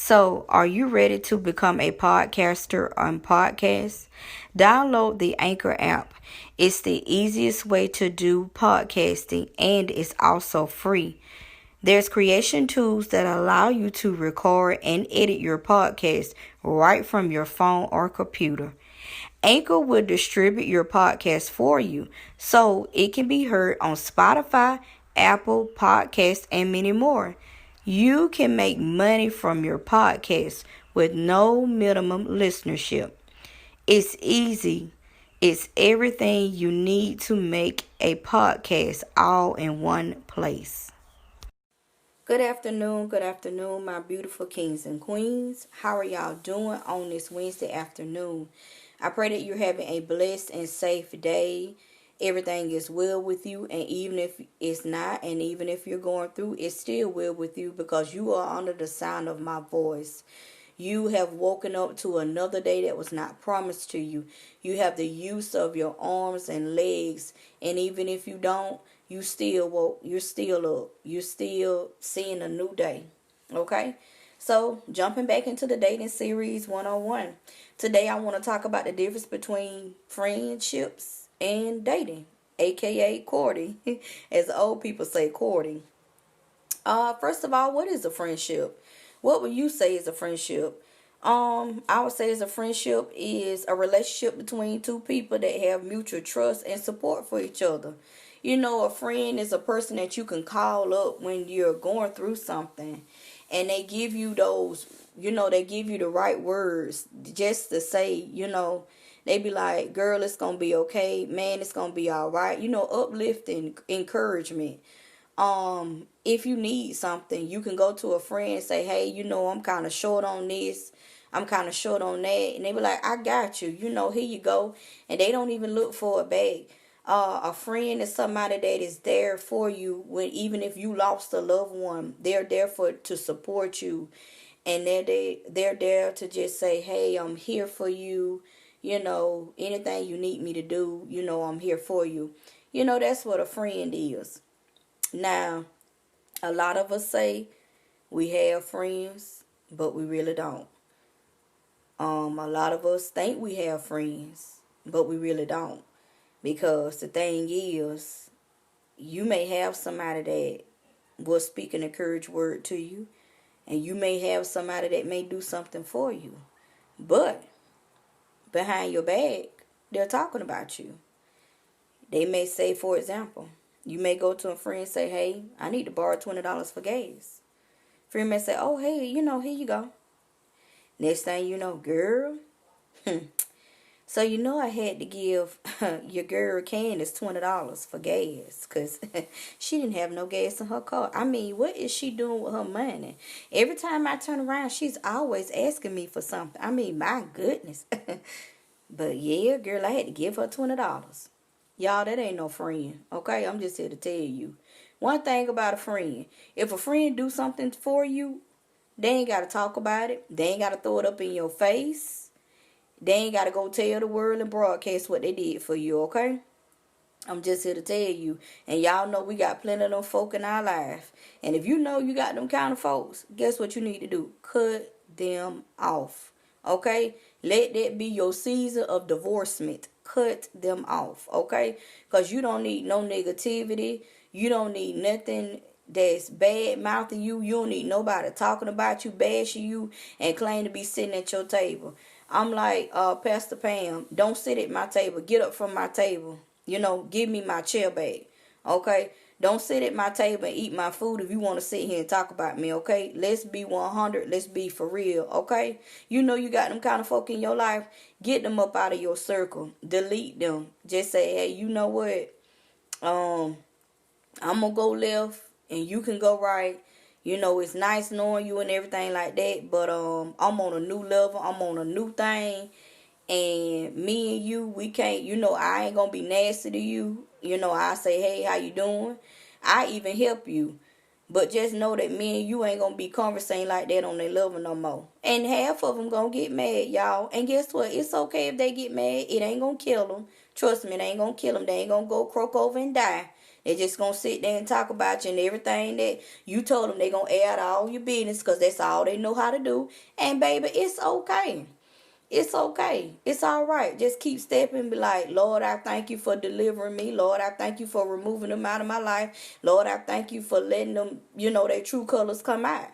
So, are you ready to become a podcaster on podcast? Download the Anchor app. It's the easiest way to do podcasting and it's also free. There's creation tools that allow you to record and edit your podcast right from your phone or computer. Anchor will distribute your podcast for you so it can be heard on Spotify, Apple Podcasts, and many more. You can make money from your podcast with no minimum listenership. It's easy. It's everything you need to make a podcast all in one place. Good afternoon, my beautiful kings and queens. How are y'all doing on this Wednesday afternoon? I pray that you're having a blessed and safe day. Everything is well with you, and even if it's not, and even if you're going through, it's still well with you because you are under the sound of my voice. You have woken up to another day that was not promised to you. You have the use of your arms and legs, and even if you don't, you still woke. You're still up. You're still seeing a new day. Okay? So, jumping back into the dating series 101. Today I want to talk about the difference between friendships and dating, aka courting, as the old people say, courting. First of all, what is a friendship? What would you say is a friendship? I would say as a friendship is a relationship between two people that have mutual trust and support for each other. You know, a friend is a person that you can call up when you're going through something, and they give you those, they give you the right words just to say, they be like, girl, it's gonna be okay, man, it's gonna be all right, uplifting encouragement. If you need something, you can go to a friend and say, hey, I'm kind of short on this, I'm kind of short on that, and they be like, I got you, here you go. And they don't even look for a bag. A friend is somebody that is there for you when, even if you lost a loved one, they're there to support you, and they're there to just say, hey, I'm here for you. Anything you need me to do, I'm here for you. That's what a friend is. Now, a lot of us say we have friends, but we really don't. A lot of us think we have friends, but we really don't. Because the thing is, you may have somebody that will speak an encouraging word to you, and you may have somebody that may do something for you. But behind your back, they're talking about you. They may say, for example, you may go to a friend and say, hey, I need to borrow $20 for gas. Friend may say, oh, hey, here you go. Next thing you know, girl. So I had to give your girl Candace $20 for gas because she didn't have no gas in her car. I mean, what is she doing with her money? Every time I turn around, she's always asking me for something. I mean, my goodness. But yeah, girl, I had to give her $20. Y'all, that ain't no friend, okay? I'm just here to tell you. One thing about a friend, if a friend do something for you, they ain't got to talk about it. They ain't got to throw it up in your face. They ain't got to go tell the world and broadcast what they did for you, okay? I'm just here to tell you. And y'all know we got plenty of them folk in our life. And if you know you got them kind of folks, guess what you need to do? Cut them off, okay? Let that be your season of divorcement. Cut them off, okay? Because you don't need no negativity. You don't need nothing that's bad mouthing you. You don't need nobody talking about you, bashing you, and claim to be sitting at your table. I'm like, Pastor Pam, don't sit at my table. Get up from my table. Give me my chair back. Okay? Don't sit at my table and eat my food if you want to sit here and talk about me, okay? Let's be 100. Let's be for real, okay? You got them kind of folk in your life. Get them up out of your circle. Delete them. Just say, hey, you know what? I'm going to go left and you can go right. It's nice knowing you and everything like that, but I'm on a new level. I'm on a new thing. And me and you, we can't, I ain't gonna be nasty to you. I say, hey, how you doing? I even help you. But just know that me and you ain't gonna be conversing like that on their level no more. And half of them gonna get mad, y'all. And guess what? It's okay if they get mad. It ain't gonna kill them. Trust me, it ain't gonna kill them. They ain't gonna go croak over and die. They just gonna sit there and talk about you and everything that you told them. They gonna air out all your business because that's all they know how to do. And baby, it's okay. It's okay. It's all right. Just keep stepping. Be like, Lord, I thank you for delivering me. Lord, I thank you for removing them out of my life. Lord, I thank you for letting them, their true colors come out.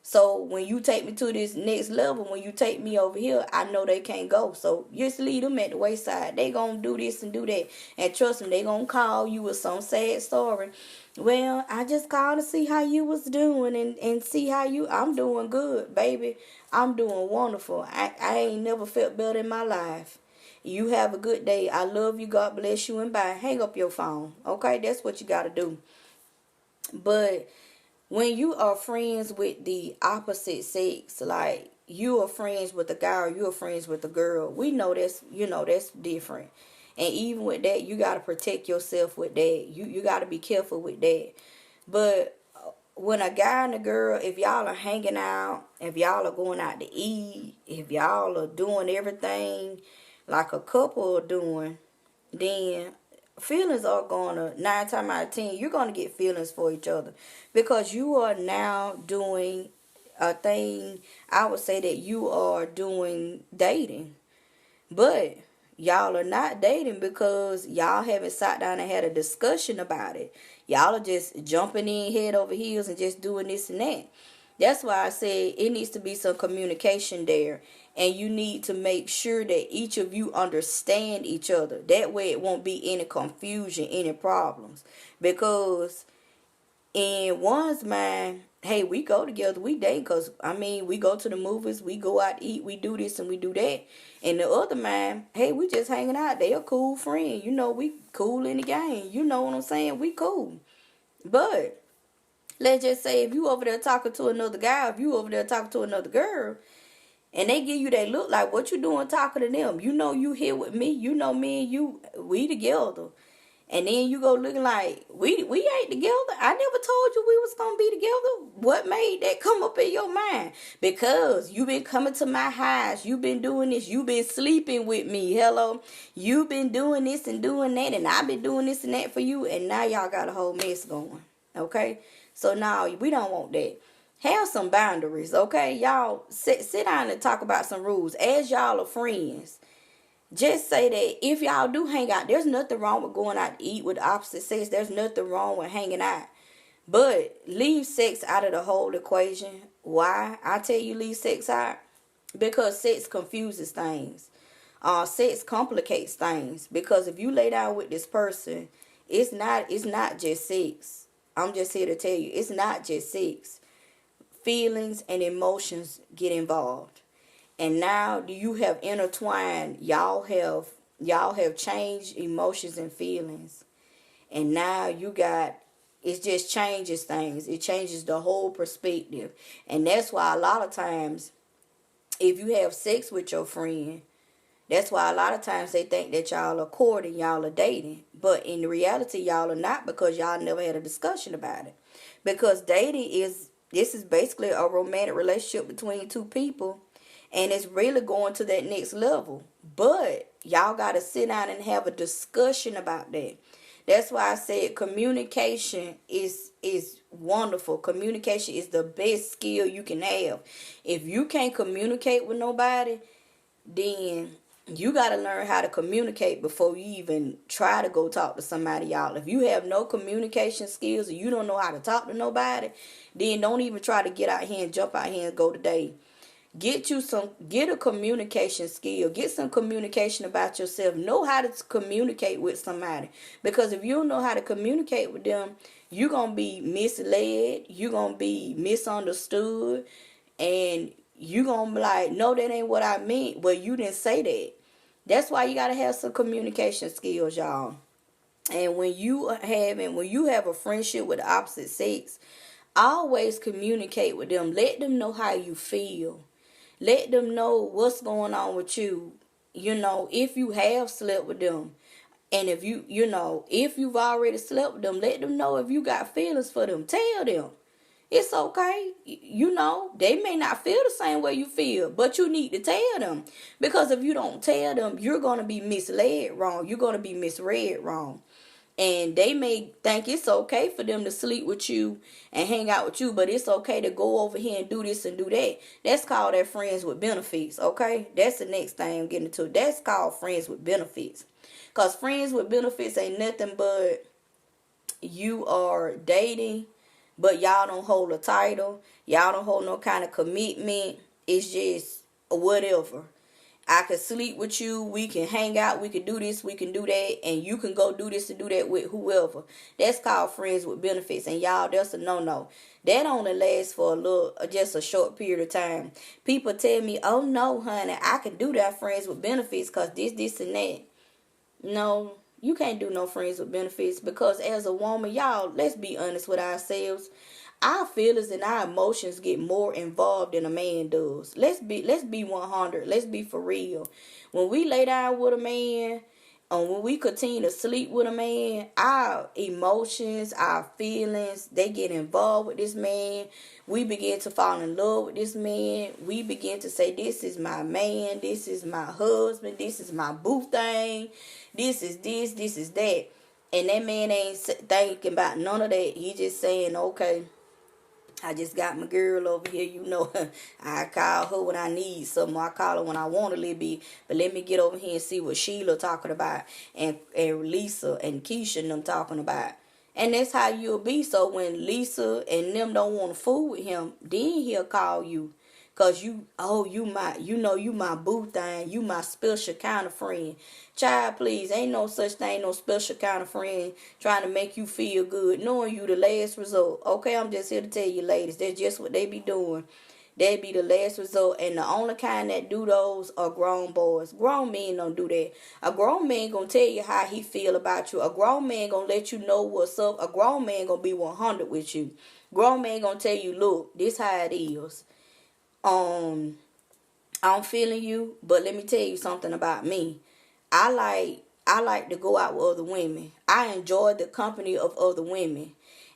So when you take me to this next level, when you take me over here, I know they can't go. So just leave them at the wayside. They gonna do this and do that. And trust me, they gonna call you with some sad story. Well, I just called to see how you was doing and see how I'm doing good, baby. I'm doing wonderful. I ain't never felt better in my life. You have a good day. I love you. God bless you, and bye. Hang up your phone. Okay, that's what you gotta do. But when you are friends with the opposite sex, like you are friends with a guy or you are friends with a girl, we know that's different. And even with that, you got to protect yourself with that. You got to be careful with that. But when a guy and a girl, if y'all are hanging out, if y'all are going out to eat, if y'all are doing everything like a couple are doing, then feelings are gonna, 9 times out of 10, you're gonna get feelings for each other because you are now doing a thing. I would say that you are doing dating, but y'all are not dating because y'all haven't sat down and had a discussion about it. Y'all are just jumping in head over heels and just doing this and that. That's why I said it needs to be some communication there. And you need to make sure that each of you understand each other. That way it won't be any confusion, any problems. Because in one's mind, hey, we go together, we date, because, we go to the movies, we go out to eat, we do this and we do that. In the other mind, hey, we just hanging out. They a cool friend. We cool in the game. You know what I'm saying? We cool. But let's just say if you over there talking to another guy, if you over there talking to another girl, and they give you that look like, what you doing talking to them? You here with me. Me and you, we together. And then you go looking like, we ain't together. I never told you we was going to be together. What made that come up in your mind? Because you been coming to my house. You been doing this. You been sleeping with me. Hello. You been doing this and doing that. And I been doing this and that for you. And now y'all got a whole mess going. Okay? So now we don't want that. Have some boundaries, okay? Y'all sit down and talk about some rules. As y'all are friends, just say that if y'all do hang out, there's nothing wrong with going out to eat with the opposite sex. There's nothing wrong with hanging out. But leave sex out of the whole equation. Why? I tell you leave sex out. Because sex confuses things. Sex complicates things. Because if you lay down with this person, it's not just sex. I'm just here to tell you, it's not just sex. Feelings and emotions get involved, and now you have intertwined. Y'all have changed emotions and feelings, and now it just changes things. It changes the whole perspective. And that's why a lot of times, if you have sex with your friend, that's why a lot of times they think that y'all are courting, y'all are dating. But in reality, y'all are not, because y'all never had a discussion about it. Because dating this is basically a romantic relationship between two people, and it's really going to that next level. But y'all got to sit down and have a discussion about that. That's why I said communication is wonderful. Communication is the best skill you can have. If you can't communicate with nobody, then you got to learn how to communicate before you even try to go talk to somebody, y'all. If you have no communication skills and you don't know how to talk to nobody, then don't even try to get out here and jump out here and go today. Get a communication skill. Get some communication about yourself. Know how to communicate with somebody. Because if you don't know how to communicate with them, you're going to be misled. You're going to be misunderstood. And you're going to be like, no, that ain't what I meant. Well, you didn't say that. That's why you got to have some communication skills, y'all. And when you have a friendship with the opposite sex, always communicate with them. Let them know how you feel. Let them know what's going on with you. If you have slept with them. And if if you've already slept with them, let them know if you got feelings for them. Tell them. It's okay. They may not feel the same way you feel, but you need to tell them. Because if you don't tell them, you're going to be misled wrong. You're going to be misread wrong. And they may think it's okay for them to sleep with you and hang out with you, but it's okay to go over here and do this and do that. That's called that friends with benefits, okay? That's the next thing I'm getting to. That's called friends with benefits. Because friends with benefits ain't nothing but you are dating, but y'all don't hold a title. Y'all don't hold no kind of commitment. It's just whatever. I can sleep with you. We can hang out. We can do this. We can do that. And you can go do this and do that with whoever. That's called friends with benefits. And y'all, that's a no-no. That only lasts for just a short period of time. People tell me, oh no, honey, I can do that friends with benefits because this, and that. No, you can't do no friends with benefits because as a woman, y'all, let's be honest with ourselves. Our feelings and our emotions get more involved than a man does. Let's be 100. Let's be for real. When we lay down with a man, and when we continue to sleep with a man, our emotions, our feelings, they get involved with this man. We begin to fall in love with this man. We begin to say, this is my man, this is my husband, this is my boo thing, this is that. And that man ain't thinking about none of that. He just saying, okay, I just got my girl over here, I call her when I need something. I call her when I want a little bit. But let me get over here and see what Sheila talking about and Lisa and Keisha and them talking about. And that's how you'll be. So when Lisa and them don't want to fool with him, then he'll call you. Cause you my boo thing. You my special kind of friend. Child, please, ain't no such thing, no special kind of friend trying to make you feel good, knowing you the last result. Okay, I'm just here to tell you, ladies, that's just what they be doing. They be the last result, and the only kind that do those are grown boys. Grown men don't do that. A grown man gonna tell you how he feel about you. A grown man gonna let you know what's up. A grown man gonna be 100 with you. Grown man gonna tell you, look, this how it is. I'm feeling you, but let me tell you something about me. I like to go out with other women. I enjoy the company of other women.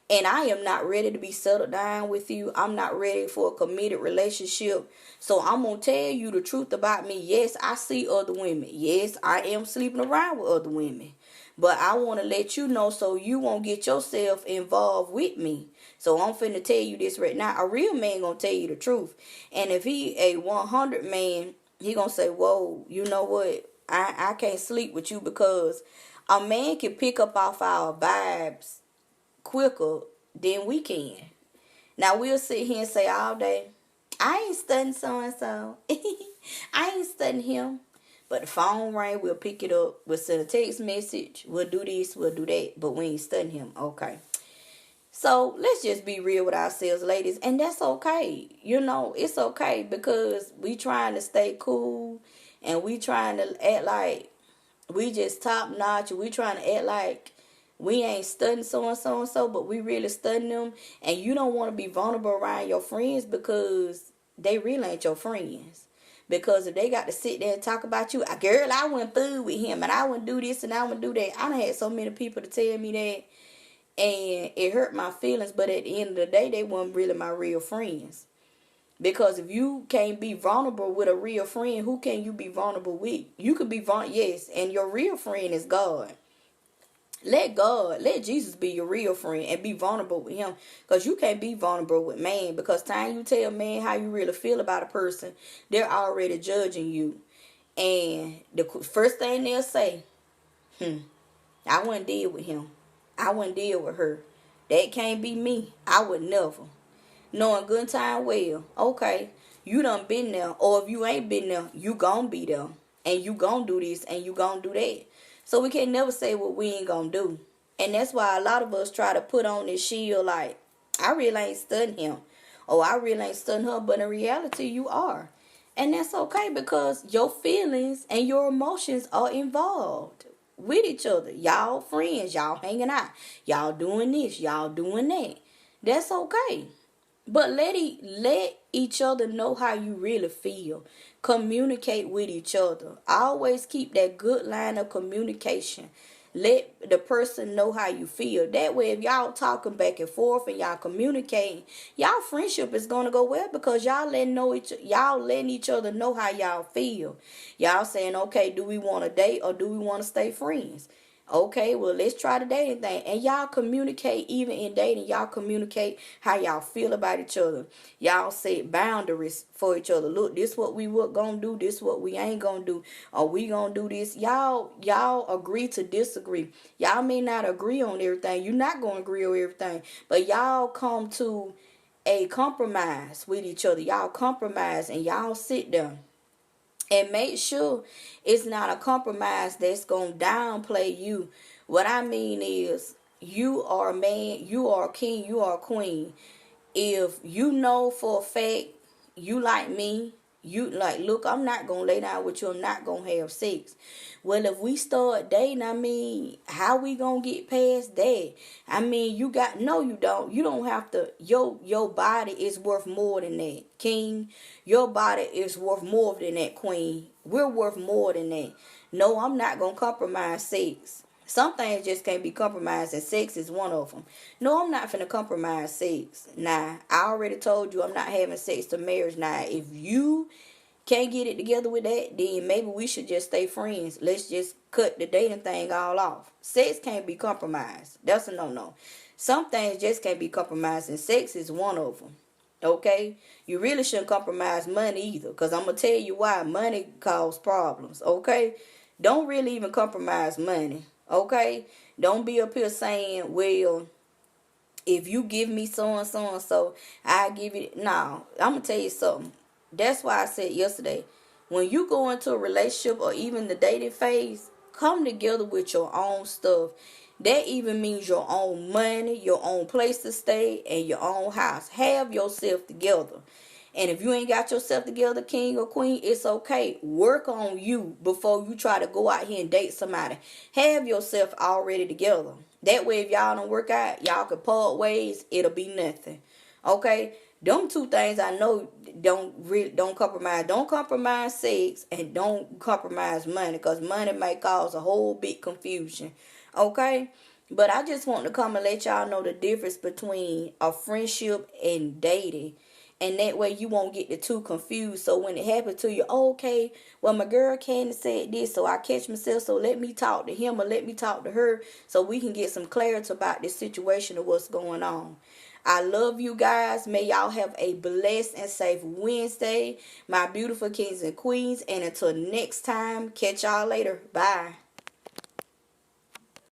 And I am not ready to be settled down with you. I'm not ready for a committed relationship. So I'm going to tell you the truth about me. Yes, I see other women. Yes, I am sleeping around with other women. But I want to let you know so you won't get yourself involved with me. So I'm finna tell you this right now. A real man gonna tell you the truth. And if he a 100 man, he gonna say, whoa, you know what? I can't sleep with you because a man can pick up off our vibes quicker than we can. Now we'll sit here and say all day, I ain't studying so-and-so. I ain't studying him. But the phone ring, we'll pick it up. We'll send a text message. We'll do this, we'll do that. But we ain't studying him. Okay. So let's just be real with ourselves, ladies. And that's okay. It's okay because we trying to stay cool. And we trying to act like we just top notch. We trying to act like we ain't studying so and so, but we really studying them. And you don't want to be vulnerable around your friends because they really ain't your friends. Because if they got to sit there and talk about you, girl, I wouldn't fool with him and I wouldn't do this and I wouldn't do that. I done had so many people to tell me that. And it hurt my feelings. But at the end of the day, they weren't really my real friends. Because if you can't be vulnerable with a real friend, who can you be vulnerable with? You could be vulnerable, yes, and your real friend is God. Let Jesus be your real friend and be vulnerable with him. Because you can't be vulnerable with man. Because time you tell man how you really feel about a person, they're already judging you. And the first thing they'll say, I wouldn't deal with him. I wouldn't deal with her. That can't be me. I would never. Knowing good time well, okay, you done been there. Or if you ain't been there, you gon' be there. And you gon' do this and you gon' do that. So we can never say what we ain't gonna do. And that's why a lot of us try to put on this shield like, I really ain't studying him. Or I really ain't studying her. But in reality, you are. And that's okay because your feelings and your emotions are involved with each other. Y'all friends. Y'all hanging out. Y'all doing this. Y'all doing that. That's okay. But let each other know how you really feel. Communicate with each other. Always keep that good line of communication. Let the person know how you feel. That way, if y'all talking back and forth and y'all communicating, y'all friendship is gonna go well because y'all letting each other know how y'all feel. Y'all saying, okay, do we want to date or do we want to stay friends? Okay, well, let's try the dating thing. And y'all communicate, even in dating, y'all communicate how y'all feel about each other. Y'all set boundaries for each other. Look, this what we gonna do, this what we ain't gonna do. Or we gonna do this. Y'all agree to disagree. Y'all may not agree on everything. You're not gonna agree on everything. But y'all come to a compromise with each other. Y'all compromise and y'all sit there and make sure it's not a compromise that's gonna downplay you. What I mean is, you are a man, you are a king, you are a queen. If you know for a fact you like me, you like, look, I'm not gonna lay down with you, I'm not gonna have sex. Well, if we start dating, I mean, how we gonna get past that? I mean, you got, no, you don't have to. Your body is worth more than that, king. Your body is worth more than that, queen. We're worth more than that. No, I'm not gonna compromise sex. Some things just can't be compromised, and sex is one of them. No, I'm not finna compromise sex. Nah, I already told you I'm not having sex to marriage. Now, if you can't get it together with that, then maybe we should just stay friends. Let's just cut the dating thing all off. Sex can't be compromised. That's a no-no. Some things just can't be compromised, and sex is one of them. Okay? You really shouldn't compromise money either, because I'm going to tell you why. Money causes problems. Okay? Don't really even compromise money. Okay? Don't be up here saying, well, if you give me so and so and so, I give you. No, I'm going to tell you something. That's why I said yesterday, when you go into a relationship or even the dating phase, come together with your own stuff. That even means your own money, your own place to stay, and your own house. Have yourself together. And if you ain't got yourself together, king or queen, it's okay. Work on you before you try to go out here and date somebody. Have yourself already together. That way, if y'all don't work out, y'all can part ways. It'll be nothing. Okay? Them two things I know don't compromise. Don't compromise sex, and don't compromise money, because money may cause a whole big confusion. Okay? But I just want to come and let y'all know the difference between a friendship and dating. And that way you won't get the two confused. So when it happens to you, okay, well, my girl Candace said this, so I catch myself, so let me talk to him or let me talk to her so we can get some clarity about this situation of what's going on. I love you guys. May y'all have a blessed and safe Wednesday, my beautiful kings and queens. And until next time, catch y'all later. Bye.